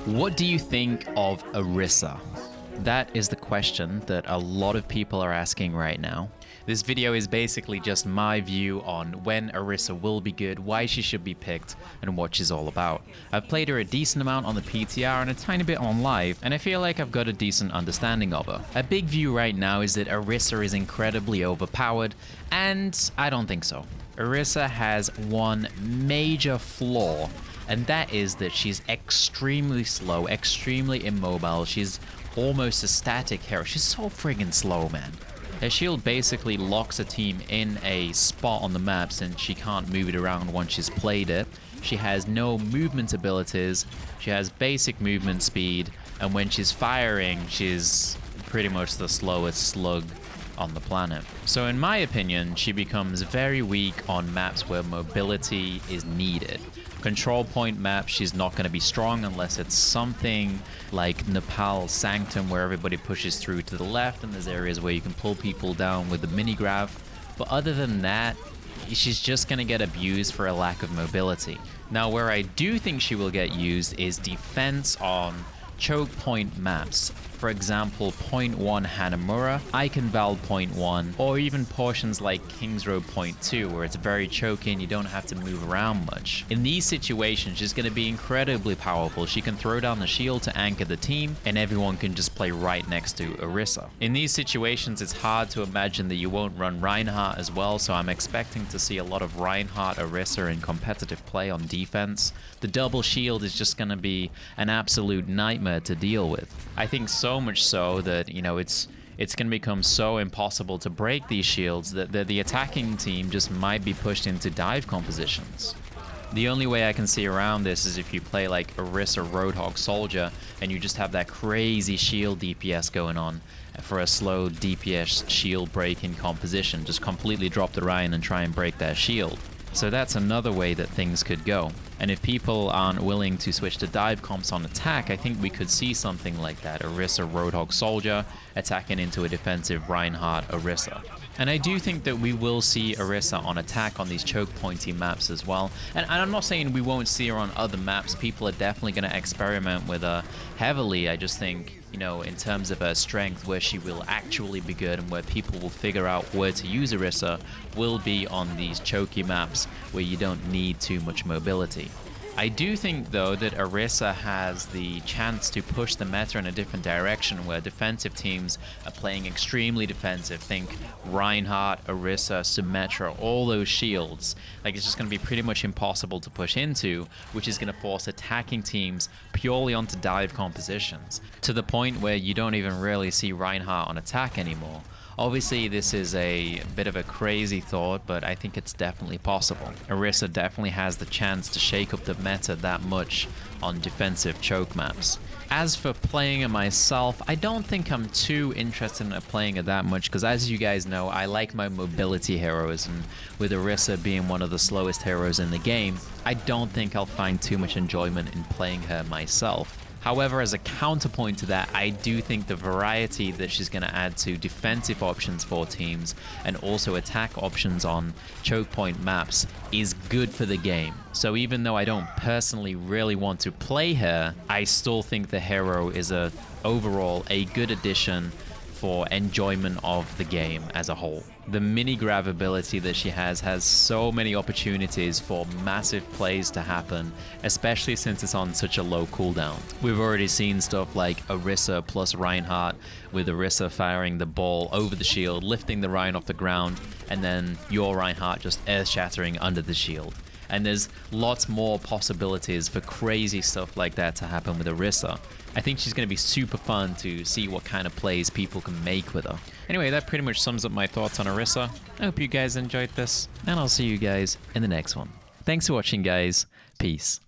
What do you think of Orisa? That is the question that a lot of people are asking right now. This video is basically just my view on when Orisa will be good, why she should be picked, and what she's all about. I've played her a decent amount on the PTR and a tiny bit on live, and I feel like I've got a decent understanding of her. A big view right now is that Orisa is incredibly overpowered, and I don't think so. Orisa has one major flaw, and that is that she's extremely slow, extremely immobile. She's almost a static hero. She's so friggin' slow, man. Her shield basically locks a team in a spot on the map since she can't move it around once she's played it. She has no movement abilities, she has basic movement speed, and when she's firing, she's pretty much the slowest slug on the planet. So in my opinion, she becomes very weak on maps where mobility is needed. Control point map, she's not going to be strong unless it's something like Nepal Sanctum where everybody pushes through to the left and there's areas where you can pull people down with the mini grav. But other than that, she's just going to get abused for a lack of mobility. Now where I do think she will get used is defense on choke point maps. For example, point 1 Hanamura, Eichenwald point 1, or even portions like King's Road point 2 where it's very choky and you don't have to move around much. In these situations, she's going to be incredibly powerful. She can throw down the shield to anchor the team and everyone can just play right next to Orisa. In these situations, it's hard to imagine that you won't run Reinhardt as well, so I'm expecting to see a lot of Reinhardt, Orisa in competitive play on defense. The double shield is just going to be an absolute nightmare to deal with. I think so much so that, you know, it's going to become so impossible to break these shields that the attacking team just might be pushed into dive compositions. The only way I can see around this is if you play like Orisa Roadhog Soldier and you just have that crazy shield DPS going on for a slow DPS shield break in composition. Just completely drop the Ryan and try and break that shield. So that's another way that things could go. And if people aren't willing to switch to dive comps on attack, I think we could see something like that. Orisa Roadhog Soldier attacking into a defensive Reinhardt Orisa. And I do think that we will see Orisa on attack on these choke pointy maps as well. And I'm not saying we won't see her on other maps. People are definitely going to experiment with her heavily. I just think, you know, in terms of her strength, where she will actually be good and where people will figure out where to use Orisa will be on these choky maps where you don't need too much mobility. I do think, though, that Orisa has the chance to push the meta in a different direction where defensive teams are playing extremely defensive. Think Reinhardt, Orisa, Symmetra, all those shields. Like, it's just going to be pretty much impossible to push into, which is going to force attacking teams purely onto dive compositions, to the point where you don't even really see Reinhardt on attack anymore. Obviously, this is a bit of a crazy thought, but I think it's definitely possible. Orisa definitely has the chance to shake up the meta that much on defensive choke maps. As for playing it myself, I don't think I'm too interested in playing it that much, because as you guys know, I like my mobility heroes, and with Orisa being one of the slowest heroes in the game, I don't think I'll find too much enjoyment in playing her myself. However, as a counterpoint to that, I do think the variety that she's going to add to defensive options for teams and also attack options on choke point maps is good for the game. So even though I don't personally really want to play her, I still think the hero is overall a good addition for enjoyment of the game as a whole. The mini grav ability that she has so many opportunities for massive plays to happen, especially since it's on such a low cooldown. We've already seen stuff like Orisa plus Reinhardt, with Orisa firing the ball over the shield, lifting the Ryan off the ground, and then your Reinhardt just earth-shattering under the shield. And there's lots more possibilities for crazy stuff like that to happen with Orisa. I think she's going to be super fun to see what kind of plays people can make with her. Anyway, that pretty much sums up my thoughts on Orisa. I hope you guys enjoyed this, and I'll see you guys in the next one. Thanks for watching, guys. Peace.